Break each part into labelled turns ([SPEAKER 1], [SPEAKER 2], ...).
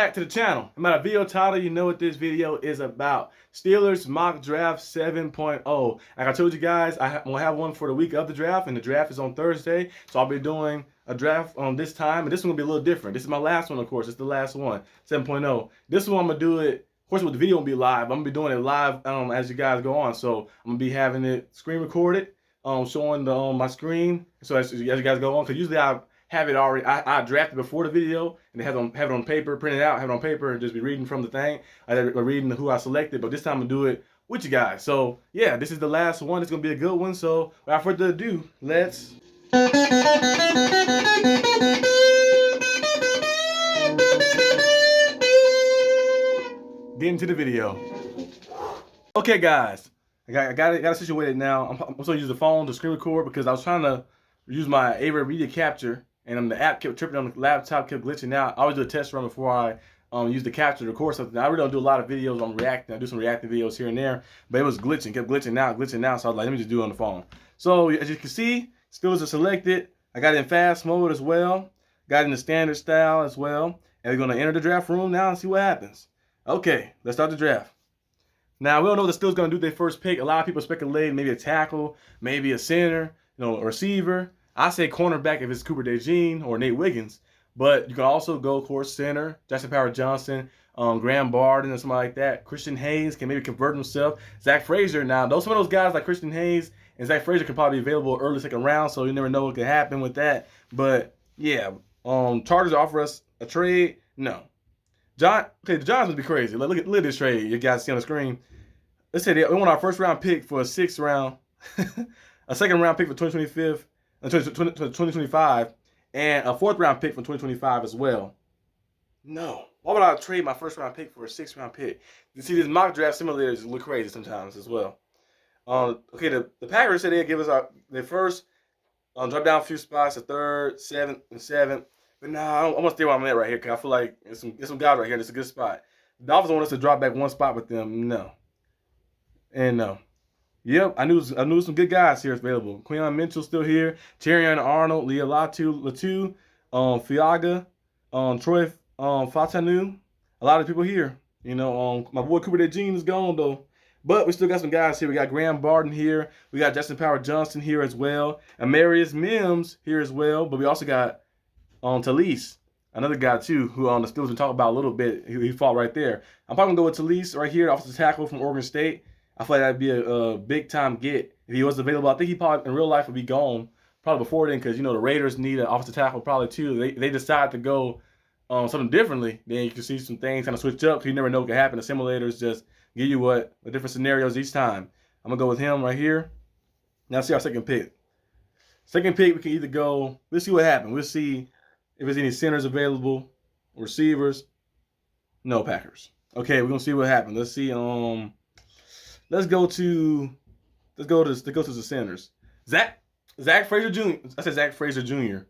[SPEAKER 1] back to the channel. In my video title, you know what this video is about. Steelers mock draft 7.0. Like I told you guys, I'm going to have one for the week of the draft, and the draft is on Thursday. So I'll be doing a draft on this time, and this one will be a little different. This is my last one, of course. It's the last one, 7.0. This one I'm going to do it, of course, with the video won't be live. I'm going to be doing it live as you guys go on. So I'm going to be having it screen recorded, showing my screen. So as you guys go on, because usually I have it already. I drafted before the video and have it on paper, print it out, have it on paper, and just be reading from the thing. I reading who I selected, but this time I'm gonna do it with you guys. So yeah, this is the last one. It's gonna be a good one. So without further ado, let's get into the video. Okay, guys, I got it situated now. I'm supposed to use the phone to screen record because I was trying to use my Aver media capture. And the app kept tripping on the laptop, kept glitching out. I always do a test run before I use the capture to record something. I really don't do a lot of videos on reacting. I do some reacting videos here and there, but it was glitching, kept glitching out. So I was like, let me just do it on the phone. So as you can see, Steelers are selected. I got it in fast mode as well. Got it in the standard style as well. And we're gonna enter the draft room now and see what happens. Okay, let's start the draft. Now we don't know what the Steelers gonna do their first pick. A lot of people speculate maybe a tackle, maybe a center, a receiver. I say cornerback if it's Cooper DeJean or Nate Wiggins, but you can also go, of course, center, Justin Johnson, Graham Barden, or something like that. Christian Hayes can maybe convert himself. Zach Frazier, now, some of those guys like Christian Hayes and Zach Frazier can probably be available early second round, so you never know what could happen with that. But yeah, Chargers offer us a trade. No, the Giants must be crazy. Look at this trade you guys see on the screen. Let's say they want our first round pick for a sixth round, a second round pick for 2025, and a fourth round pick from 2025 as well. No. Why would I trade my first round pick for a sixth round pick? You see, these mock draft simulators look crazy sometimes as well. Okay, the Packers said they'd give us their first, drop down a few spots, a third, seventh, and seventh. But nah, I'm gonna stay where I'm at right here because I feel like there's some guys right here. It's a good spot. The Dolphins want us to drop back one spot with them. No. And no. Yep, I knew some good guys here available. Quinyon Mitchell still here. Terrion Arnold, Leah Latu, Fiaga, Troy Fatanu. A lot of people here. My boy Cooper DeJean is gone though. But we still got some guys here. We got Graham Barden here. We got Justin Johnson here as well. Amarius Mims here as well. But we also got Talise, another guy too, who the Steelers been talking about a little bit. He fought right there. I'm probably gonna go with Talise right here, offensive tackle from Oregon State. I feel like that'd be a big time get if he was available. I think he probably in real life would be gone probably before then because the Raiders need an offensive tackle probably too. They decide to go something differently. Then you can see some things kind of switch up. You never know what can happen. The simulators just give you the different scenarios each time. I'm gonna go with him right here. Now let's see our second pick. Second pick, we can either go. Let's see what happens. We'll see if there's any centers available, receivers. No, Packers. Okay, we're gonna see what happens. Let's see. Let's go to the centers. Zach Frazier Jr. I said Zach Frazier Jr.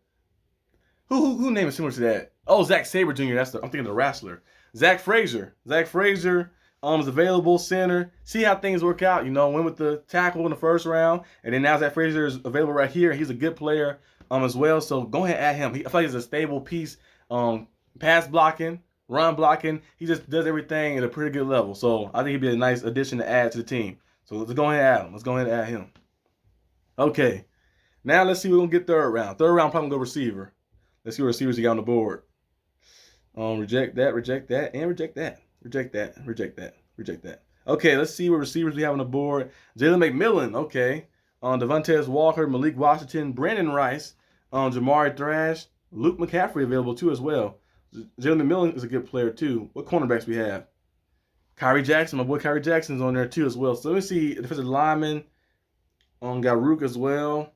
[SPEAKER 1] Who name is similar to that? Oh, Zach Sabre Jr. I'm thinking of the wrestler. Zach Frazier is available center. See how things work out. Went with the tackle in the first round, and then now Zach Frazier is available right here. He's a good player as well. So go ahead and add him. I feel like he's a stable piece. Pass blocking, run blocking. He just does everything at a pretty good level. So I think he'd be a nice addition to add to the team. So let's go ahead and add him. Let's go ahead and add him. Okay. Now let's see what we're going to get third round. Third round, probably going to go receiver. Let's see what receivers he got on the board. Reject that, and reject that. Reject that. Okay, let's see what receivers we have on the board. Jalen McMillan, okay. Devontae Walker, Malik Washington, Brandon Rice, Jamari Thrash, Luke McCaffrey available too as well. Jalen McMillan is a good player too. What cornerbacks we have? Kyrie Jackson, my boy Kyrie Jackson's on there too as well. So let me see defensive lineman. Got Rook as well.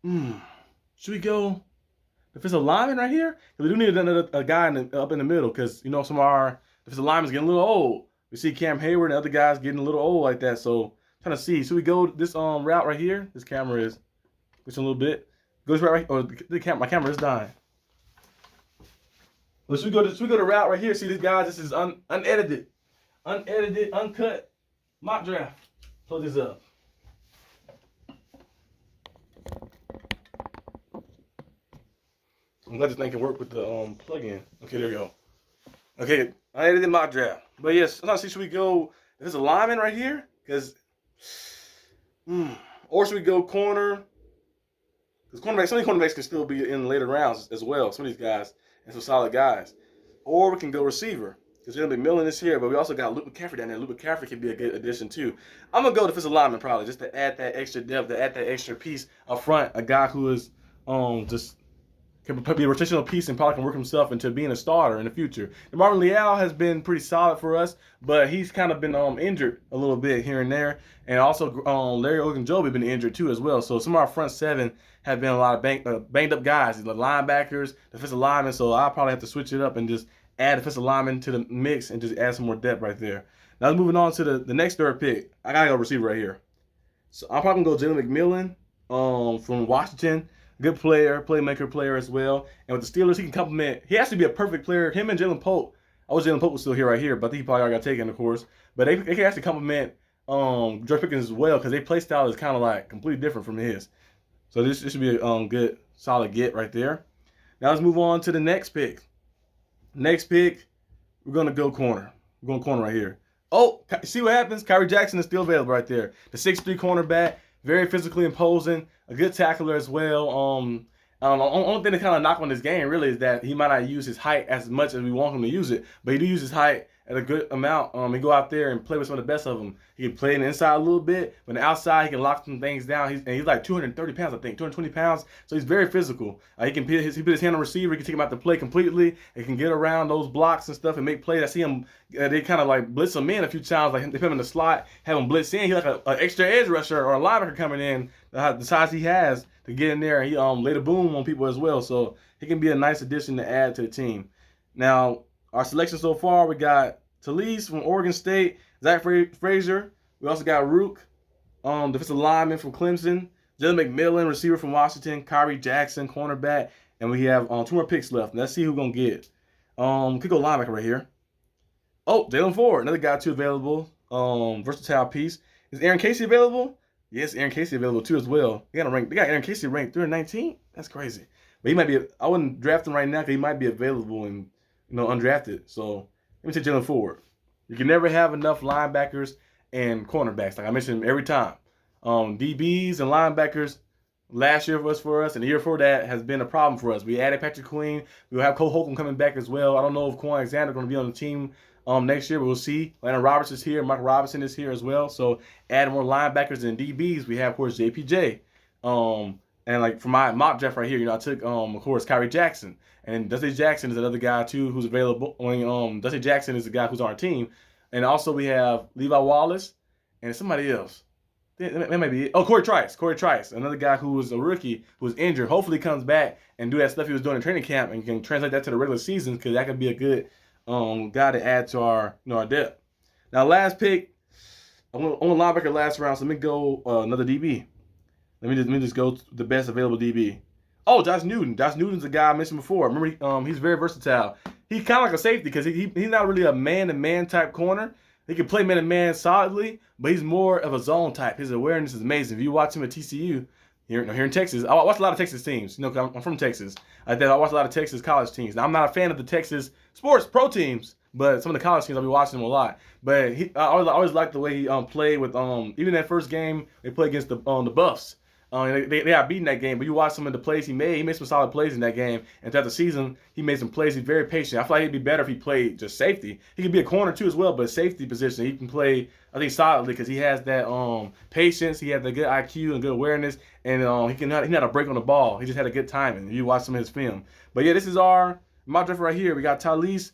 [SPEAKER 1] Should we go defensive lineman right here? Because we do need a guy up in the middle because some of our defensive linemen getting a little old. We see Cam Hayward and other guys getting a little old like that. So trying to see. Should we go this route right here? This camera is just a little bit. Goes right. Oh, my camera is dying. Well, should we go to route right here? See these guys. This is unedited, uncut mock draft. Plug this up. I'm glad this thing can work with the plug-in. Okay, there we go. Okay, I did mock draft. But yes, I'm not sure, should we go, if it's a lineman right here? Because, or should we go corner? Because cornerbacks, some of these cornerbacks can still be in later rounds as well. Some of these guys and some solid guys. Or we can go receiver. Because Jalen McMillan is here, but we also got Luke McCaffrey down there. Luke McCaffrey could be a good addition too. I'm gonna go defensive lineman probably, just to add that extra depth, to add that extra piece up front. A guy who is just can be a rotational piece and probably can work himself into being a starter in the future. And Marvin Leal has been pretty solid for us, but he's kind of been injured a little bit here and there. And also Larry Ogunjobi has been injured too as well. So some of our front seven have been a lot of banged up guys, the linebackers, defensive linemen. So I'll probably have to switch it up and just add defensive linemen to the mix and just add some more depth right there. Now moving on to the next third pick. I gotta go receiver right here. So I'm probably gonna go Jalen McMillan from Washington. Good player, playmaker player as well. And with the Steelers, he can complement. He has to be a perfect player. Him and Jalen Pope. I wish Jalen Pope was still here right here, but I think he probably already got taken, of course. But they can actually complement George Pickens as well, because their play style is kind of like completely different from his. So this should be a good, solid get right there. Now let's move on to the next pick. Next pick, we're going to go corner. We're going corner right here. Oh, see what happens? Kyrie Jackson is still available right there. The 6'3" cornerback, very physically imposing, a good tackler as well. The only thing to kind of knock on this game really is that he might not use his height as much as we want him to use it, but he do use his height at a good amount. He go out there and play with some of the best of them. He can play in the inside a little bit, but on the outside he can lock some things down. He's like 230 pounds, I think, 220 pounds. So he's very physical. He can put his hand on receiver. He can take him out the play completely. He can get around those blocks and stuff and make plays. I see him. They kind of like blitz him in a few times. Like they put him in the slot, have him blitz in. He's like an extra edge rusher or a linebacker coming in. The size he has to get in there. He laid a boom on people as well. So he can be a nice addition to add to the team. Now our selection so far, we got Talise from Oregon State, Zach Frazier. We also got Rook, defensive lineman from Clemson, Jalen McMillan, receiver from Washington, Kyrie Jackson, cornerback, and we have 2 more picks left. Let's see who's gonna get. Could go linebacker right here. Oh, Jalen Ford, another guy too available. Versatile piece. Is Aaron Casey available? Yes, Aaron Casey available too as well. They got Aaron Casey ranked 319. That's crazy. But he might be. I wouldn't draft him right now because he might be available and undrafted. So let me take Jalen Ford. You can never have enough linebackers and cornerbacks. Like I mentioned every time. DBs and linebackers last year was for us, and the year before that has been a problem for us. We added Patrick Queen. We'll have Cole Holcomb coming back as well. I don't know if Quan Alexander going to be on the team next year, but we'll see. Landon Roberts is here. Mike Robinson is here as well. So adding more linebackers and DBs, we have, of course, JPJ. And like for my mock draft right here, I took, of course, Kyrie Jackson. And Dusty Jackson is another guy, too, who's available. Dusty Jackson is the guy who's on our team. And also we have Levi Wallace and somebody else. That might be it. Oh, Corey Trice, another guy who was a rookie, who was injured. Hopefully comes back and do that stuff he was doing in training camp and can translate that to the regular season, because that could be a good guy to add to our our depth. Now, last pick, I went on linebacker last round, so let me go another DB. Let me just go to the best available DB. Oh, Josh Newton. Josh Newton's the guy I mentioned before. Remember, he's very versatile. He's kind of like a safety because he's not really a man-to-man type corner. He can play man-to-man solidly, but he's more of a zone type. His awareness is amazing. If you watch him at TCU, here in Texas, I watch a lot of Texas teams. I'm from Texas. I watch a lot of Texas college teams. Now, I'm not a fan of the Texas sports pro teams, but some of the college teams, I'll be watching them a lot. But I always liked the way he played with even that first game they played against the Buffs. They got beaten that game, but you watch some of the plays he made. He made some solid plays in that game. And throughout the season, he made some plays. He's very patient. I feel like he'd be better if he played just safety. He could be a corner too as well, but safety position, he can play, I think, solidly because he has that patience. He has the good IQ and good awareness, and he not a break on the ball. He just had a good timing. You watch some of his film. But yeah, this is our mock draft right here. We got Talise,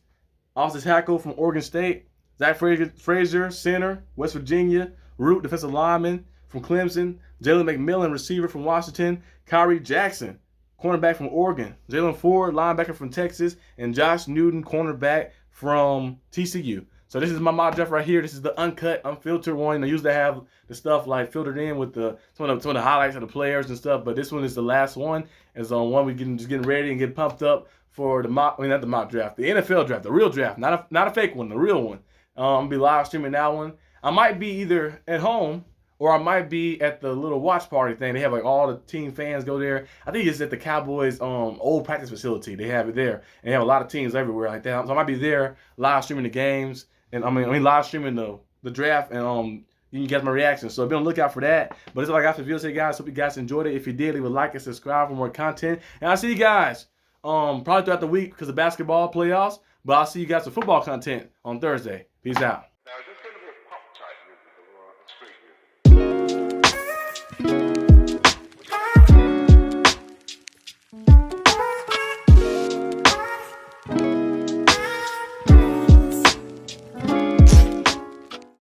[SPEAKER 1] offensive tackle from Oregon State, Zach Frazier, center, West Virginia, Root, defensive lineman from Clemson, Jalen McMillan, receiver from Washington, Kyrie Jackson, cornerback from Oregon, Jalen Ford, linebacker from Texas, and Josh Newton, cornerback from TCU. So this is my mock draft right here. This is the uncut, unfiltered one. I usually have the stuff like filtered in with some of the highlights of the players and stuff, but this one is the last one. It's on one we just getting ready and get pumped up for the not the mock draft, the NFL draft, the real draft, not a fake one, the real one. I'm gonna be live streaming that one. I might be either at home or I might be at the little watch party thing. They have like all the team fans go there. I think it's at the Cowboys old practice facility. They have it there, and they have a lot of teams everywhere like that. So I might be there live streaming the games, and I mean live streaming the draft, and you can get my reaction. So be on the lookout for that. But that's all I got for the video today, guys. Hope you guys enjoyed it. If you did, leave a like and subscribe for more content. And I'll see you guys probably throughout the week because of basketball playoffs. But I'll see you guys for football content on Thursday. Peace out.